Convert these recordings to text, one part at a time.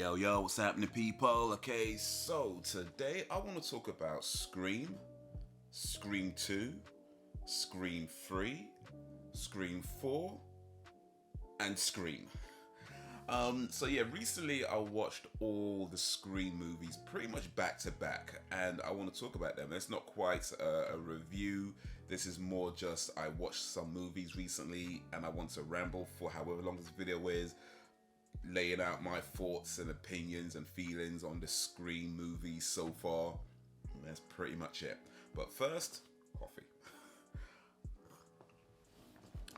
Yo, what's happening, people? Okay, so today I want to talk about Scream, Scream 2, Scream 3, Scream 4, and Scream. So yeah, recently I watched all the Scream movies pretty much back to back, and I want to talk about them. It's not quite a review. This is more just I watched some movies recently, and I want to ramble for however long this video is, laying out my thoughts and opinions and feelings on the Scream movies so far. And that's pretty much it. But first, coffee.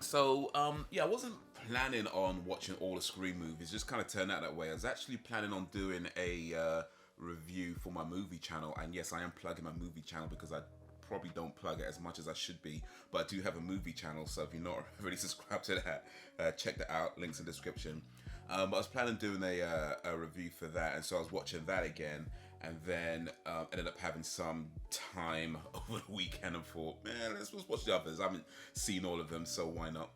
So, I wasn't planning on watching all the Scream movies. Just kind of turned out that way. I was actually planning on doing a review for my movie channel. And yes, I am plugging my movie channel because I probably don't plug it as much as I should be. But I do have a movie channel, so if you're not already subscribed to that, check that out. Links in the description. But I was planning on doing a review for that. And so I was watching that again. And then ended up having some time over the weekend and thought, man, let's watch the others. I haven't seen all of them, so why not?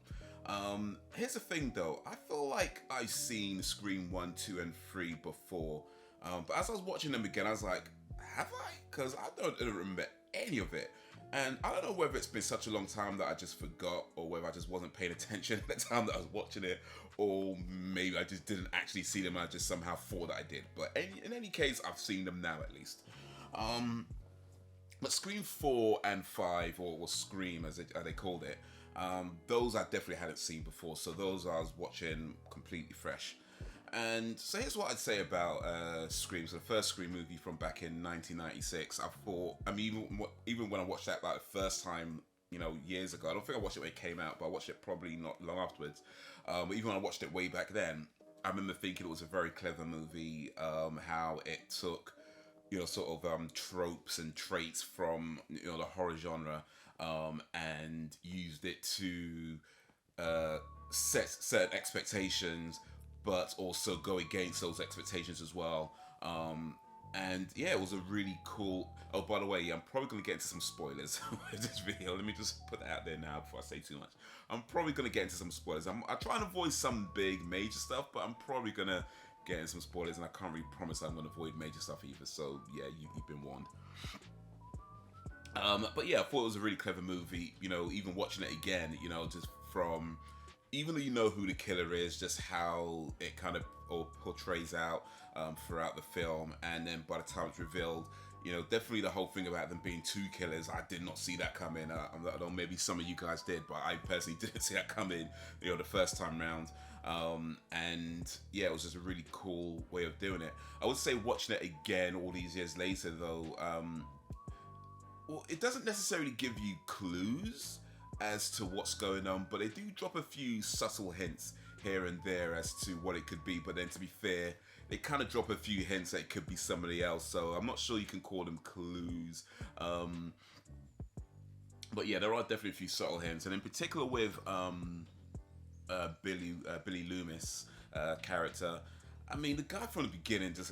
Here's the thing though, I feel like I've seen Scream 1, 2, and 3 before. But as I was watching them again, I was like, have I? Because I don't remember any of it. And I don't know whether it's been such a long time that I just forgot, or whether I just wasn't paying attention at the time that I was watching it, or maybe I just didn't actually see them and I just somehow thought that I did. But in any case, I've seen them now at least. But Scream 4 and 5, or Scream as they called it, those I definitely hadn't seen before. So those I was watching completely fresh. And so here's what I'd say about Scream. So the first Scream movie from back in 1996, I thought, I mean, even when I watched that like the first time, years ago, I don't think I watched it when it came out, but I watched it probably not long afterwards. But even when I watched it way back then, I remember thinking it was a very clever movie, how it took, sort of tropes and traits from, the horror genre, and used it to set certain expectations, but also go against those expectations as well. And yeah, it was a really cool... Oh, by the way, I'm probably going to get into some spoilers with this video. Let me just put that out there now before I say too much. I'm probably going to get into some spoilers. I try and avoid some big major stuff, but I'm probably going to get into some spoilers, and I can't really promise I'm going to avoid major stuff either. So yeah, you've been warned. But yeah, I thought it was a really clever movie. Even watching it again, just from... Even though you know who the killer is, just how it kind of portrays out throughout the film, and then by the time it's revealed, definitely the whole thing about them being two killers, I did not see that coming. I don't know, maybe some of you guys did, but I personally didn't see that coming, the first time round. And yeah, it was just a really cool way of doing it. I would say watching it again all these years later, though, well, it doesn't necessarily give you clues as to what's going on, but they do drop a few subtle hints here and there as to what it could be. But then, to be fair, they kind of drop a few hints that it could be somebody else, so I'm not sure you can call them clues. But yeah, there are definitely a few subtle hints, and in particular with Billy Loomis character. I mean, the guy from the beginning just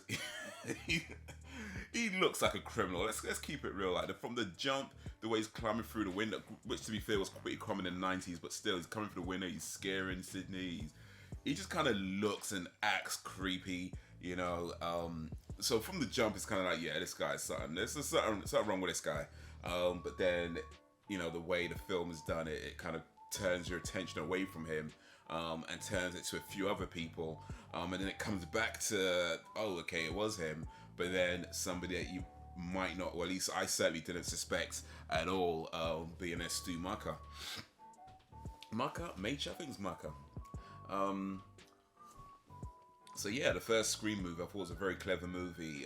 he looks like a criminal. Let's keep it real. Like from the jump, the way he's climbing through the window, which to be fair was pretty common in the 90s, but still, he's coming through the window. He's scaring Sydney. He just kind of looks and acts creepy, So from the jump, it's kind of like, yeah, this guy's something. There's something wrong with this guy. But then, the way the film is done, it kind of turns your attention away from him, and turns it to a few other people, and then it comes back to, oh, okay, it was him, but then somebody that you might not, or at least I certainly didn't suspect at all, being a Stu Macher. Macher? I think it's Macher. So yeah, the first Scream movie I thought was a very clever movie.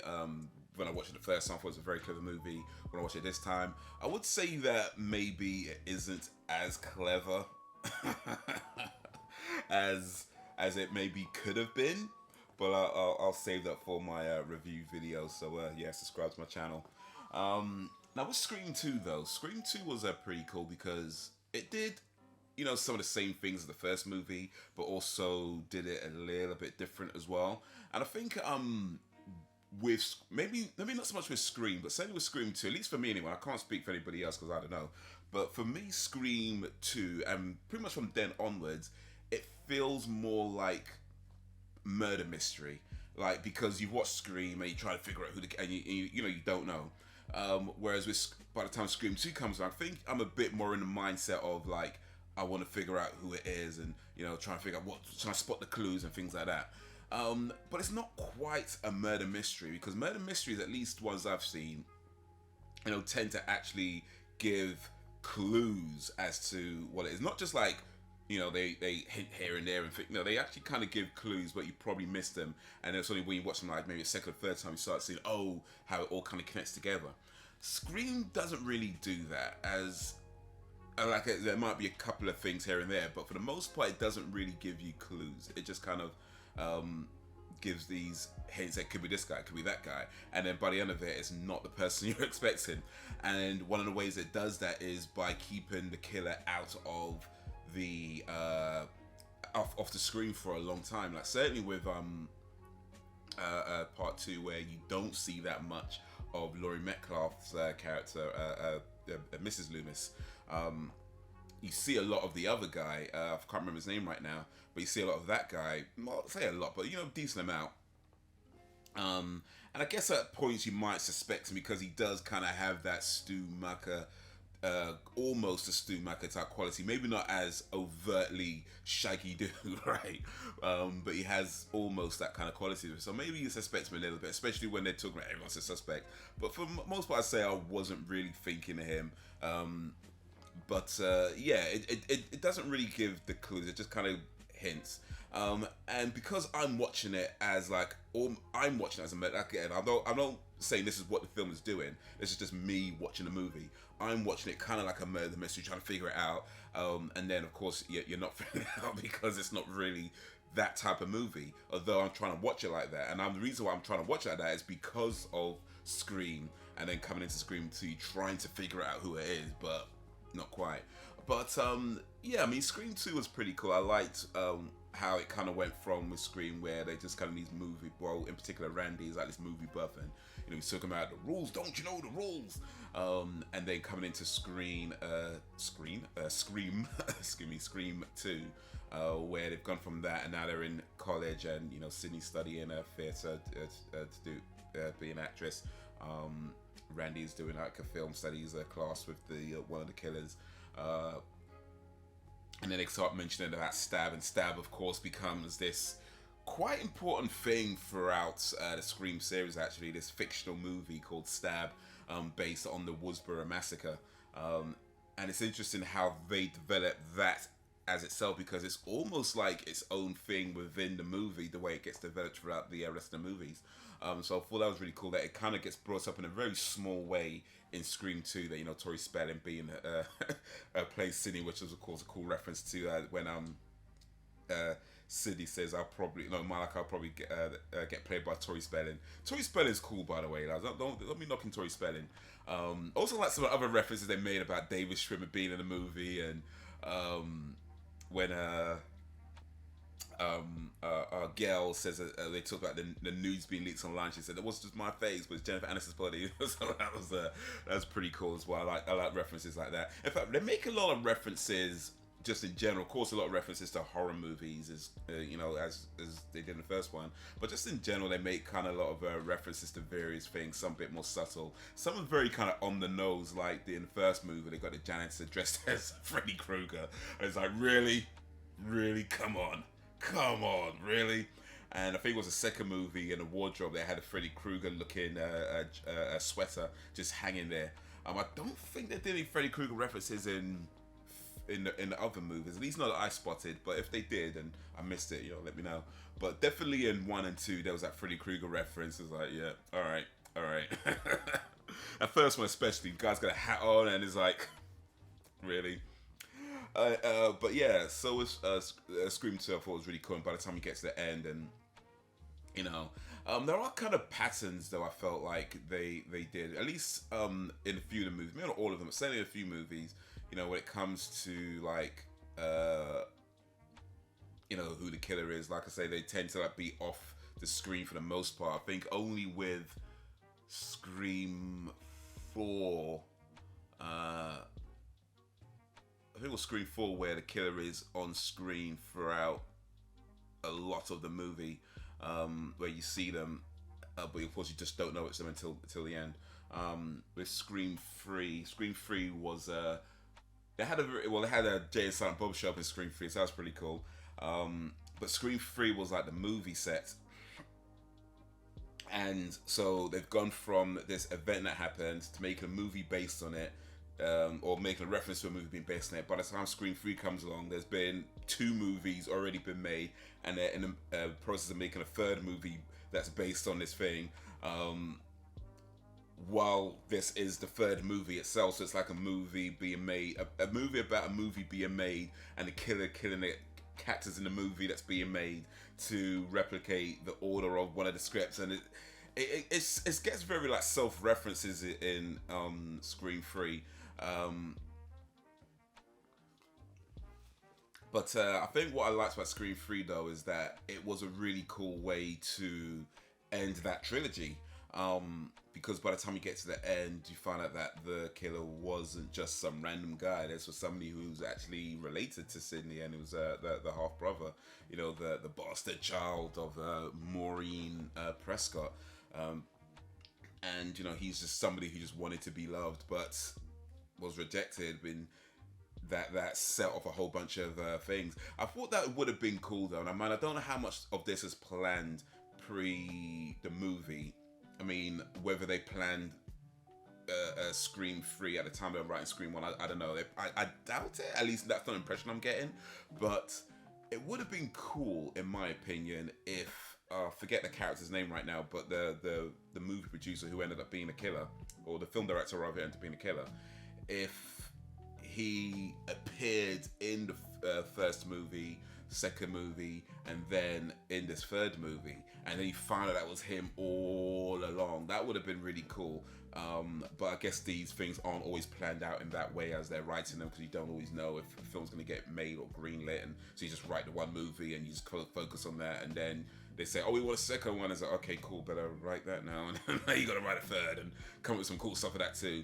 When I watched it the first time, I thought it was a very clever movie. When I watched it this time, I would say that maybe it isn't as clever as it maybe could have been, but I'll save that for my review video. So yeah, subscribe to my channel. Now with Scream 2 though, Scream 2 was pretty cool because it did, some of the same things as the first movie, but also did it a little bit different as well. And I think with maybe not so much with Scream, but certainly with Scream 2, at least for me anyway, I can't speak for anybody else because I don't know, but for me, Scream 2, and pretty much from then onwards, it feels more like murder mystery. like because you've watched Scream and you try to figure out who the and you know you don't know. Whereas by the time Scream 2 comes around, I think I'm a bit more in the mindset of like I want to figure out who it is and trying to figure out trying to spot the clues and things like that. But it's not quite a murder mystery because murder mysteries, at least ones I've seen, tend to actually give clues as to what it is. Not just like, they hint here and there and think, no, they actually kind of give clues, but you probably missed them. And it's only when you watch them like maybe a second or third time you start seeing, how it all kind of connects together. Scream doesn't really do that, as like there might be a couple of things here and there, but for the most part, it doesn't really give you clues. It just kind of gives these hints. It could be this guy, it could be that guy, and then by the end of it, it's not the person you're expecting. And one of the ways it does that is by keeping the killer out of the off the screen for a long time. Like certainly with part 2, where you don't see that much of Laurie Metcalf's character, Mrs. Loomis. You see a lot of the other guy. I can't remember his name right now, but you see a lot of that guy. Well, I'll say a lot, but decent amount. And I guess at points you might suspect him because he does kind of have that Stu Macher, almost a Stu Macher type quality. Maybe not as overtly shaggy dude, right? But he has almost that kind of quality. So maybe you suspect him a little bit, especially when they're talking about everyone's a suspect. But for most part, I'd say I wasn't really thinking of him. But it doesn't really give the clues. It just kind of hints. And because I'm watching it as like, I'm watching it as a murder. Again, I'm not saying this is what the film is doing. This is just me watching the movie. I'm watching it kind of like a murder mystery, trying to figure it out. And then of course you're not figuring it out because it's not really that type of movie. Although I'm trying to watch it like that, and the reason why I'm trying to watch it like that is because of Scream, and then coming into Scream 2, trying to figure out who it is, but not quite. But Scream 2 was pretty cool. I liked how it kind of went from with Scream, where they just kind of these movie, well, in particular Randy is like this movie buff, and he's talking about the rules. Don't you know the rules? And then coming into Scream, Scream 2, where they've gone from that, and now they're in college, and Sydney's studying theatre to do be an actress. Randy's doing like a film studies class with the one of the killers. And then they start mentioning about Stab, and Stab, of course, becomes this quite important thing throughout the Scream series, actually. This fictional movie called Stab, based on the Woodsboro Massacre. And it's interesting how they develop that as itself, because it's almost like its own thing within the movie, the way it gets developed throughout the rest of the movies. So I thought that was really cool that it kind of gets brought up in a very small way in Scream 2, that Tori Spelling being plays Sydney, which is of course a cool reference to when Sydney says I'll probably get played by Tori Spelling. Tori Spelling's cool, by the way. Like, don't be knocking Tori Spelling. Also like some other references they made about David Schwimmer being in the movie, and when Gail says they talk about the nudes being leaked online. She said it wasn't just my face, but it's Jennifer Aniston's body. So that was pretty cool as well. I like references like that. In fact, they make a lot of references just in general. Of course, a lot of references to horror movies, as they did in the first one. But just in general, they make kind of a lot of references to various things. Some a bit more subtle. Some are very kind of on the nose, like in the first movie, they got the janitor dressed as Freddy Krueger. And it's like, really, come on, really. And I think it was the second movie in the wardrobe, they had a Freddy Krueger looking a sweater just hanging there. I don't think they did any Freddy Krueger references in the other movies, at least not that I spotted. But if they did and I missed it, let me know. But definitely in 1 and 2 there was that Freddy Krueger reference. It's like, yeah, all right. That first one especially, the guy's got a hat on and is like, really. But yeah, so with Scream 2, I thought was really cool. And by the time you get to the end, and there are kind of patterns though I felt like they did, at least in a few of the movies, maybe not all of them, but certainly a few movies. When it comes to like who the killer is. Like I say, they tend to like be off the screen for the most part. I think only with Scream 4. I think it was Scream 4 where the killer is on screen throughout a lot of the movie. where you see them, but of course you just don't know it's them until the end. With Scream 3 was they had a Jay and Silent Bob show up in Scream 3, so that was pretty cool. But Scream 3 was like the movie set, and so they've gone from this event that happened to making a movie based on it, or making a reference to a movie being based on it. By the time Scream 3 comes along, there's been two movies already been made, and they're in the process of making a third movie that's based on this thing. While this is the third movie itself, so it's like a movie being made, a movie about a movie being made, and the killer killing the characters in the movie that's being made to replicate the order of one of the scripts, and it gets very like self references in Scream 3. But I think what I liked about Scream 3 though is that it was a really cool way to end that trilogy. Because by the time you get to the end, you find out that the killer wasn't just some random guy. This was somebody who's actually related to Sydney, and it was the half brother, the bastard child of Maureen Prescott. And he's just somebody who just wanted to be loved, but was rejected in that set off a whole bunch of things. I thought that would have been cool though, and I don't know how much of this is planned pre the movie. I mean, whether they planned Scream 3 at the time they were writing Scream 1, I don't know. I doubt it. At least that's the impression I'm getting. But it would have been cool, in my opinion, if forget the character's name right now, but the movie producer who ended up being the killer, or the film director rather, ended up being the killer, if he appeared in the first movie, second movie, and then in this third movie, and then you found out that was him all along. That would have been really cool. But I guess these things aren't always planned out in that way as they're writing them, because you don't always know if a film's going to get made or greenlit, and so you just write the one movie and you just focus on that, and then they say, oh, we want a second one. It's like, okay, cool, better write that now, and now you got to write a third and come up with some cool stuff for that too.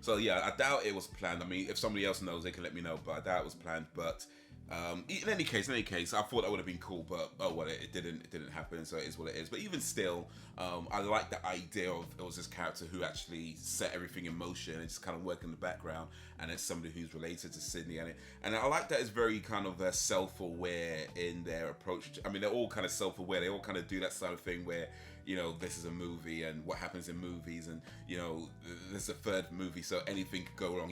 So yeah, I doubt it was planned. I mean, if somebody else knows, they can let me know, but I doubt it was planned. But in any case, I thought that would have been cool, but oh well, it didn't happen, so it is what it is. But even still, I like the idea of it was this character who actually set everything in motion and just kind of work in the background, and it's somebody who's related to Sydney, and I like that it's very kind of self-aware in their approach. I mean, they're all kind of self-aware. They all kind of do that sort of thing where, this is a movie and what happens in movies, and there's a third movie, so anything could go wrong.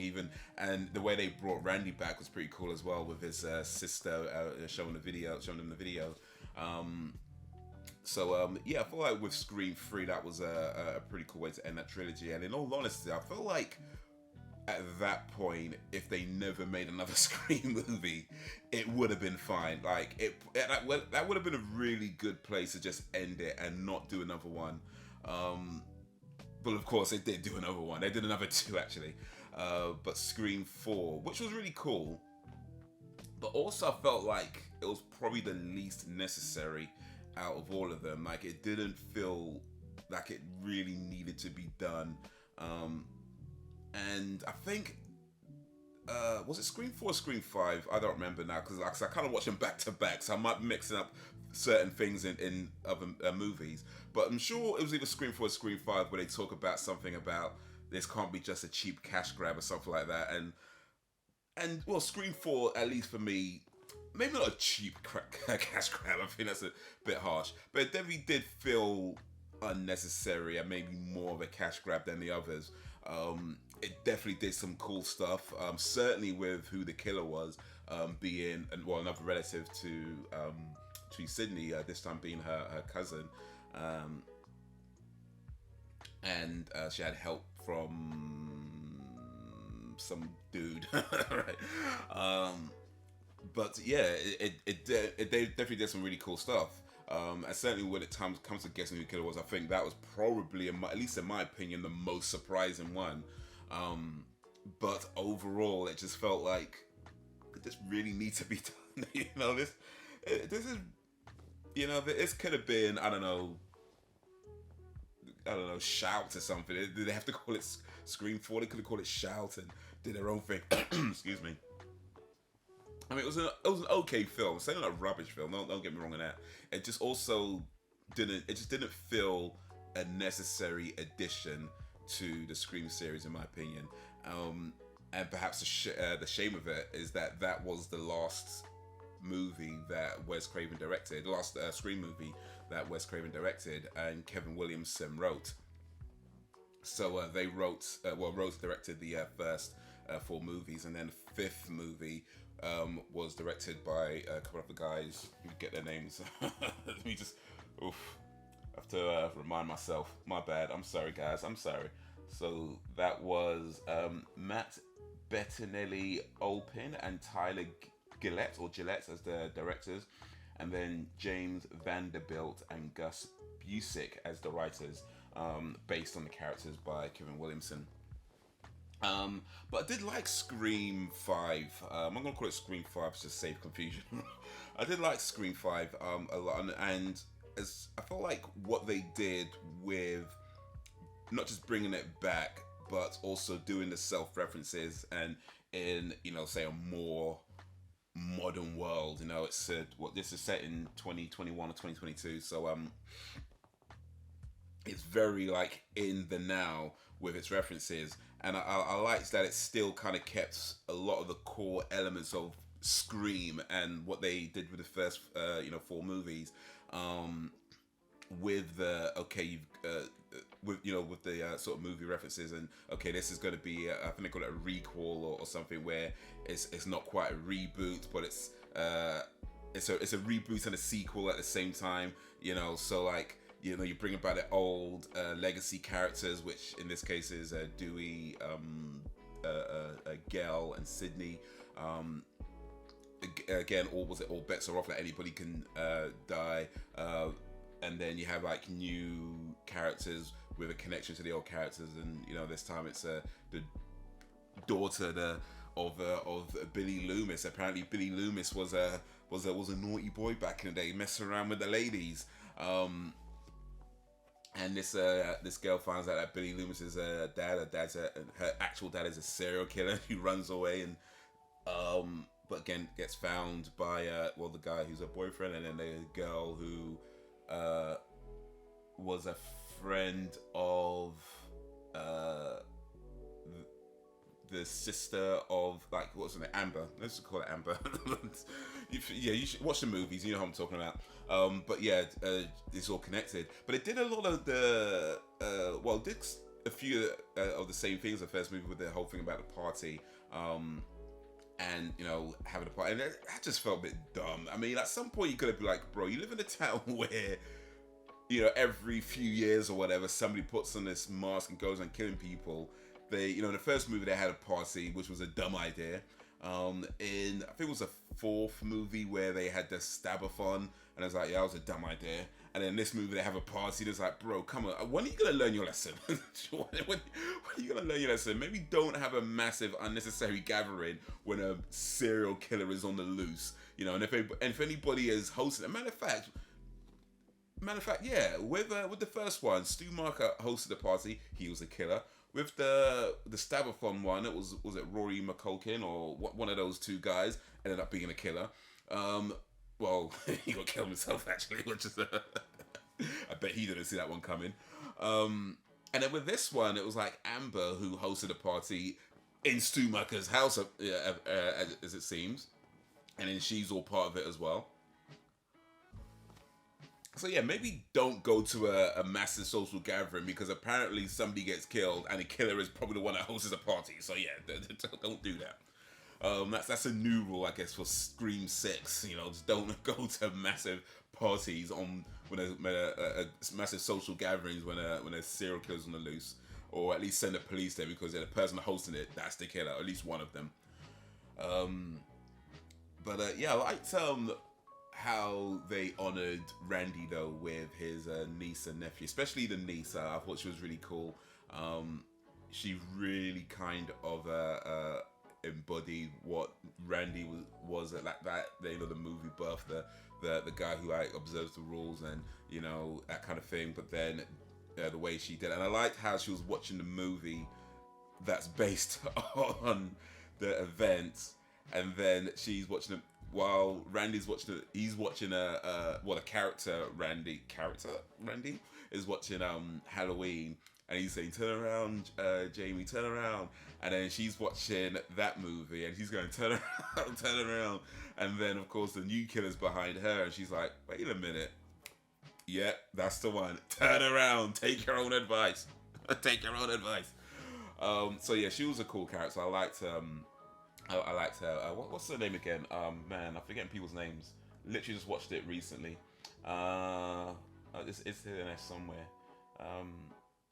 And the way they brought Randy back was pretty cool as well, with his sister showing them the video. Yeah, I feel like with Scream 3 that was a pretty cool way to end that trilogy. And in all honesty, I feel like at that point, if they never made another Scream movie, it would have been fine. Like that would have been a really good place to just end it and not do another one. But of course, they did do another one. They did another two actually. But Scream 4, which was really cool, but also I felt like it was probably the least necessary out of all of them. Like, it didn't feel like it really needed to be done. And I think, was it Scream 4 or Scream 5? I don't remember now, because I kind of watch them back to back, so I might be mixing up certain things in other movies. But I'm sure it was either Scream 4 or Scream 5 where they talk about something about this can't be just a cheap cash grab or something like that. And well, Scream 4, at least for me, maybe not a cheap cash grab, I think that's a bit harsh, but it definitely did feel unnecessary and maybe more of a cash grab than the others. It definitely did some cool stuff, certainly with who the killer was, being another relative to Sydney, this time being her cousin, and she had help from some dude, right? But yeah, it definitely did some really cool stuff. And certainly when it comes to guessing who the killer was, I think that was probably, at least in my opinion, the most surprising one. But overall, it just felt like this really needs to be done. This is, this could have been, I don't know, Shout or something. Did they have to call it Scream 4? They could have called it Shout and did their own thing. Excuse me. I mean, it was an okay film. It's not a rubbish film. Don't get me wrong on that. It just also didn't feel a necessary addition to the Scream series, in my opinion. And perhaps the shame of it is that that was the last movie that Wes Craven directed, the last Scream movie that Wes Craven directed, and Kevin Williamson wrote. So they Rose directed the first four movies, and then the fifth movie was directed by a couple of the guys. Let me get their names. Let me just, oof, I have to remind myself. My bad. I'm sorry, guys. I'm sorry. So that was Matt Bettinelli Olpin and Tyler Gillette, or Gillette as the directors, and then James Vanderbilt and Gus Busick as the writers, based on the characters by Kevin Williamson. But I did like Scream 5. I'm going to call it Scream 5 just to save confusion. I did like Scream 5 a lot, and as I felt like what they did with not just bringing it back, but also doing the self-references, and in, say, a more modern world. It's said this is set in 2021 or 2022, so it's very like in the now with its references, and I liked that it still kind of kept a lot of the core elements of Scream and what they did with the first four movies, with the with the sort of movie references, and this is going to be I think they call it a recall or something, where it's not quite a reboot, but it's a reboot and a sequel at the same time, so like, you bring about the old legacy characters, which in this case is Dewey, Gale, and Sydney. Again, all bets are off, that anybody can die, and then you have like new characters with a connection to the old characters, and this time it's the daughter of Billy Loomis. Apparently, Billy Loomis was a naughty boy back in the day, messing around with the ladies. And this girl finds out that Billy Loomis's her actual dad is a serial killer who runs away, and but again gets found by the guy who's her boyfriend, and then the girl who was a friend of the sister of, like, what's her name, Amber. Let's just call it Amber. You should watch the movies. You know what I'm talking about. But yeah, it's all connected. But it did a lot of the it did a few of the same things. The first movie with the whole thing about the party, and having a party, and I just felt a bit dumb. I mean, at some point you could be like, bro, you live in a town where every few years or whatever, somebody puts on this mask and goes on killing people. They, in the first movie they had a party, which was a dumb idea. In, I think it was the fourth movie where they had the Stabathon, and I was like, yeah, that was a dumb idea. And then this movie they have a party, and it's like, bro, come on, when are you gonna learn your lesson? when are you gonna learn your lesson? Maybe don't have a massive unnecessary gathering when a serial killer is on the loose, and if anybody is hosting, matter of fact, yeah, with the first one, Stu Marker hosted the party. He was a killer. With the Stabathon one, was it Rory McCulkin or one of those two guys ended up being a killer. He got killed himself actually, which is I bet he didn't see that one coming. And then with this one, it was like Amber who hosted a party in Stu Marker's house, as it seems, and then she's all part of it as well. So yeah, maybe don't go to a massive social gathering, because apparently somebody gets killed and the killer is probably the one that hosts a party. So yeah, don't do that. That's a new rule, I guess, for Scream 6. Just don't go to massive parties when a massive social gatherings when a serial killer's on the loose, or at least send the police there, because the person hosting it, that's the killer, at least one of them. Yeah, I liked how they honored Randy though with his niece and nephew, especially the niece. I thought she was really cool. She really kind of embodied what Randy was like that. The movie buff, the guy who like observes the rules and that kind of thing. But then the way she did, and I liked how she was watching the movie that's based on the events, and then she's watching it while Randy's watching it. He's watching a character Randy is watching Halloween, and he's saying, "Turn around, Jamie, turn around." And then she's watching that movie, and she's going, "Turn around, turn around." And then, of course, the new killer's behind her, and she's like, "Wait a minute. Yeah, that's the one. Turn around. Take your own advice. Take your own advice." So yeah, she was a cool character. I liked I liked her. What's her name again? Man, I'm forgetting people's names. Literally just watched it recently. It's here there somewhere.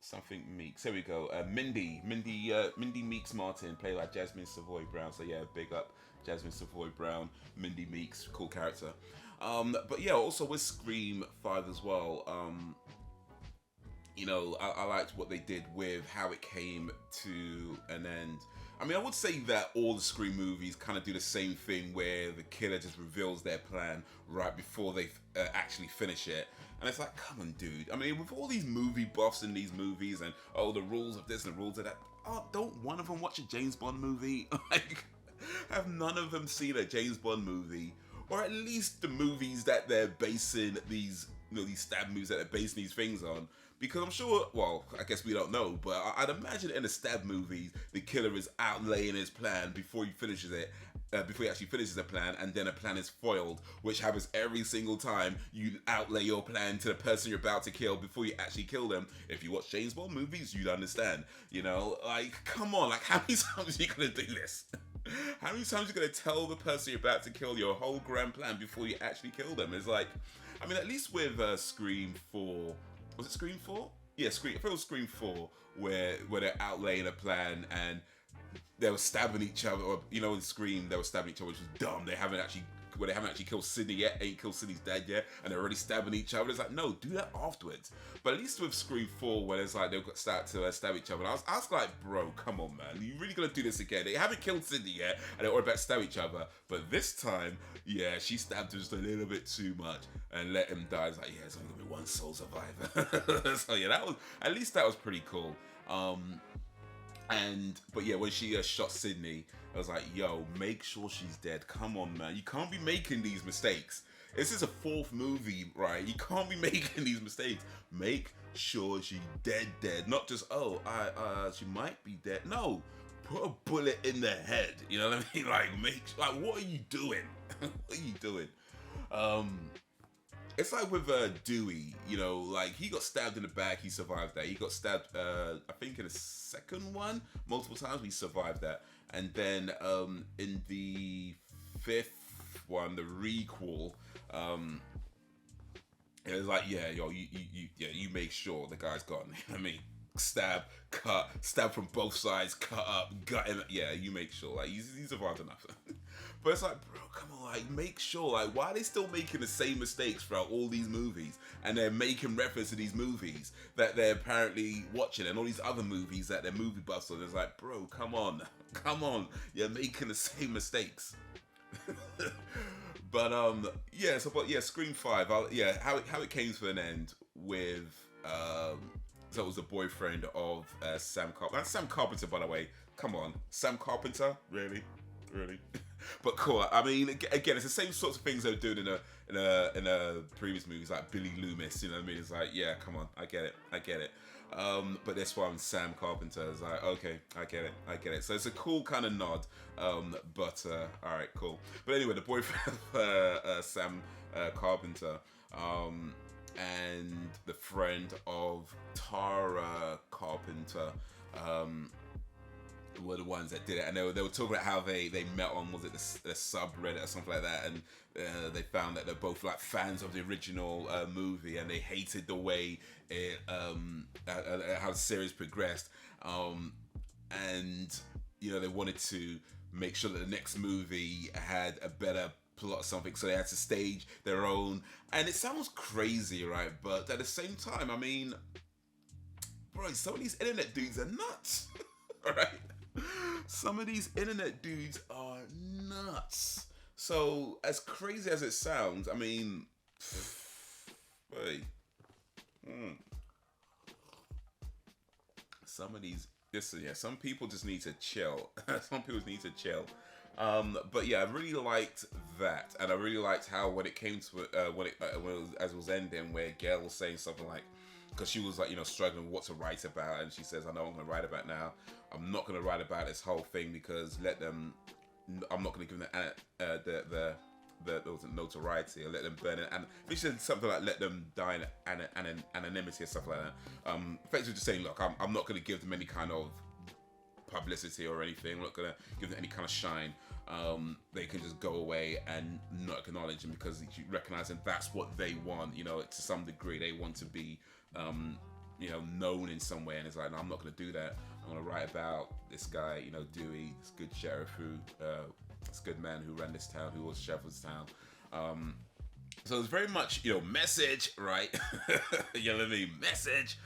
Something Meeks. Here we go. Mindy Meeks Martin, played by Jasmine Savoy Brown. So yeah, big up Jasmine Savoy Brown. Mindy Meeks, cool character. But yeah, also with Scream 5 as well. I liked what they did with how it came to an end. I mean, I would say that all the Scream movies kind of do the same thing, where the killer just reveals their plan right before they actually finish it. And it's like, come on, dude. I mean, with all these movie buffs in these movies, and the rules of this and the rules of that, don't one of them watch a James Bond movie? Like, have none of them seen a James Bond movie? Or at least the movies that they're basing these stab movies that they're basing these things on. Because I'm sure, well, I guess we don't know, but I'd imagine in the stab movies, the killer is outlaying his plan before he finishes it, before he actually finishes the plan, and then a plan is foiled, which happens every single time you outlay your plan to the person you're about to kill before you actually kill them. If you watch James Bond movies, you'd understand. Like, come on, like, how many times are you gonna do this? How many times are you gonna tell the person you're about to kill your whole grand plan before you actually kill them? It's like, I mean, at least with Scream 4. Was it Scream 4? Yeah, I think it was Scream 4, where they're outlaying a plan and they were stabbing each other, or in Scream they were stabbing each other, which was dumb. They haven't actually killed Sidney yet, ain't killed Sidney's dad yet, and they're already stabbing each other. It's like, no, do that afterwards. But at least with Scream 4, where it's like they've got start to stab each other, and I was like, bro, come on, man, you really gonna do this again? They haven't killed Sidney yet, and they're all about to stab each other, but this time, yeah, she stabbed him just a little bit too much and let him die. It's like, yeah, it's only gonna be one soul survivor. So yeah, that was pretty cool. But yeah, when she shot Sidney, I was like, yo, make sure she's dead. Come on, man. You can't be making these mistakes. This is a fourth movie, right? You can't be making these mistakes. Make sure she's dead. Not just, she might be dead. No, put a bullet in the head. You know what I mean? Like, what are you doing? What are you doing? It's like with Dewey, like he got stabbed in the back, he survived that. He got stabbed, I think in the second one, multiple times, he survived that. And then in the fifth one, the requel, it was like, yeah, yo, you make sure the guy's gone. You know what I mean? Stab from both sides, cut up, gut him. Yeah, you make sure. Like, he survived enough. But it's like, bro, come on, like, make sure. Like, why are they still making the same mistakes throughout all these movies? And they're making reference to these movies that they're apparently watching, and all these other movies that they're movie buffs on. It's like, bro, come on. You're making the same mistakes. But Scream 5. How it came to an end with so it was the boyfriend of Sam Carpenter. That's Sam Carpenter, by the way. Come on, Sam Carpenter, really. But cool. I mean, again, it's the same sorts of things they were doing in a previous movies, like Billy Loomis. You know what I mean? It's like, yeah, come on, I get it. But this one, Sam Carpenter, is like, okay, I get it. So it's a cool kind of nod. But all right, cool. But anyway, the boyfriend of Sam Carpenter, and the friend of Tara Carpenter, were the ones that did it, and they were talking about how they met on, was it the subreddit or something like that, and they found that they're both like fans of the original movie, and they hated the way it how the series progressed, and they wanted to make sure that the next movie had a better plot or something, so they had to stage their own. And it sounds crazy, right? But at the same time, I mean, bro, some of these internet dudes are nuts. Right? Some of these internet dudes are nuts. So, as crazy as it sounds, I mean, some of these, some people just need to chill. Some people need to chill. But yeah, I really liked that, and I really liked how when it came to it, when it was, as it was ending, where Gail was saying something like, because she was like, struggling with what to write about, and she says, "I know what I'm going to write about now. I'm not going to write about this whole thing because I'm not going to give them the notoriety, or let them burn it." And she said something like, "Let them die in anonymity," or stuff like that. Effectively just saying, "Look, I'm not going to give them any kind of publicity or anything. I'm not gonna give them any kind of shine. They can just go away and not acknowledge them because you recognizing that's what they want. To some degree, they want to be, known in some way. And it's like, no, I'm not gonna do that. I'm gonna write about this guy, Dewey, this good sheriff this good man who ran this town, who was sheriff of this town." So it's very much, message, right? You know what I mean? Message.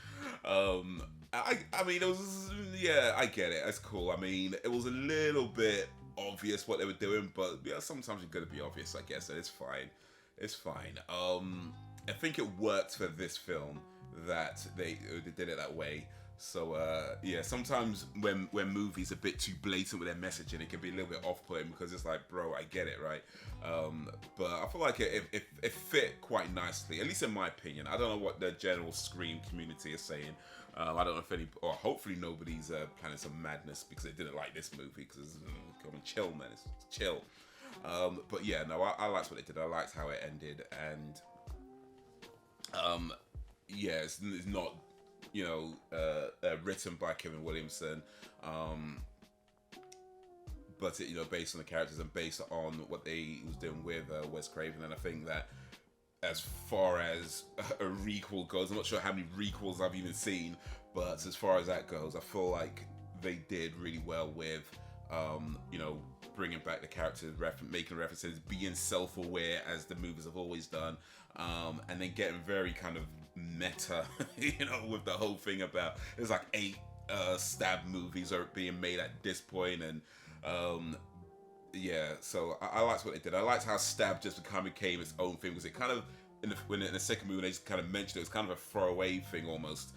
I mean, it was, yeah, I get it. It's cool. I mean, it was a little bit obvious what they were doing, but yeah, sometimes you're gonna be obvious, I guess. And it's fine. It's fine. I think it worked for this film that they did it that way. So yeah, sometimes when movies are a bit too blatant with their messaging, it can be a little bit off-putting because it's like, bro, I get it, right? But I feel like it fit quite nicely, at least in my opinion. I don't know what the general Scream community is saying. I don't know if any, or hopefully nobody's planning some madness because they didn't like this movie, because come on, chill, man, it's chill. But yeah, no, I liked what they did. I liked how it ended, and yeah, it's not written by Kevin Williamson, but it, based on the characters and based on what they was doing with Wes Craven. And I think that as far as a requel goes, I'm not sure how many requels I've even seen, but as far as that goes, I feel like they did really well with bringing back the characters, making references, being self-aware as the movies have always done, and then getting very kind of meta, with the whole thing about there's like 8 stab movies are being made at this point, and yeah, so I liked what they did. I liked how Stab just became its own thing, because it kind of in the second movie they just kind of mentioned it was kind of a throwaway thing almost.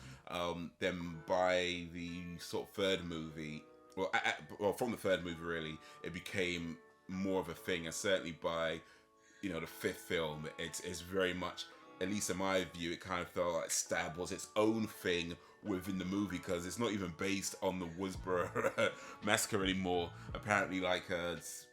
Then by the sort of third movie, well, from the third movie really, it became more of a thing, and certainly by the 5th film, it's very much, at least in my view, it kind of felt like Stab was its own thing within the movie, because it's not even based on the Woodsboro massacre anymore. Apparently, like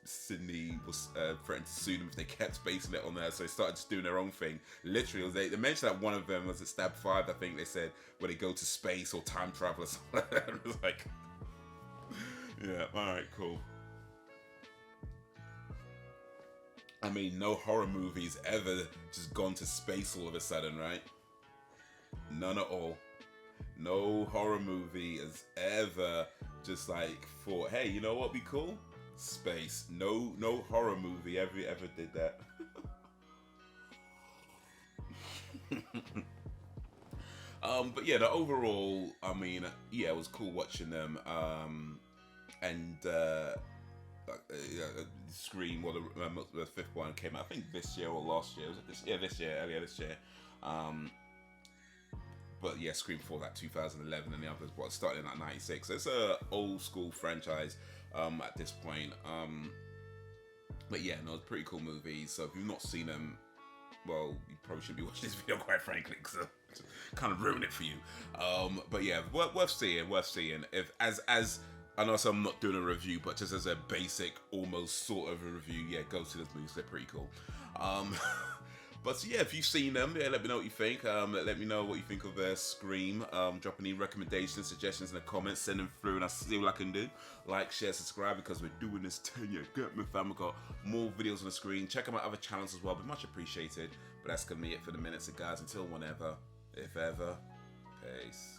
Sydney was threatened to sue them if they kept basing it on that, so they started just doing their own thing. Literally, they mentioned that one of them was at Stab 5, I think they said, where they go to space or time travel or something like that. It was like, yeah, alright, cool. I mean, no horror movie's ever just gone to space all of a sudden, right? None at all. No horror movie has ever just like thought, hey, you know what would be cool? Space. No horror movie ever did that. But yeah, the overall, I mean, yeah, it was cool watching them. And Scream, well, the 5th one came out, I think this year or last year. Was it this? Yeah, this year, earlier this year. But yeah, Scream 4, like 2011, and the others, started in like 96. So it's a old school franchise at this point. But yeah, no, it's pretty cool movies. So if you've not seen them, well, you probably shouldn't be watching this video, quite frankly, because kind of ruin it for you. But yeah, worth seeing. If as I know, so I'm not doing a review, but just as a basic, almost sort of a review, yeah, go see those movies. They're pretty cool. But yeah, if you've seen them, yeah, let me know what you think. Let me know what you think of Scream. Drop any recommendations, suggestions in the comments. Send them through, and I'll see what I can do. Like, share, subscribe, because we're doing this 10-year Get Me Fam. We've got more videos on the screen. Check out my other channels as well. Be much appreciated. But that's gonna be it for the minute. So guys, until whenever, if ever, peace.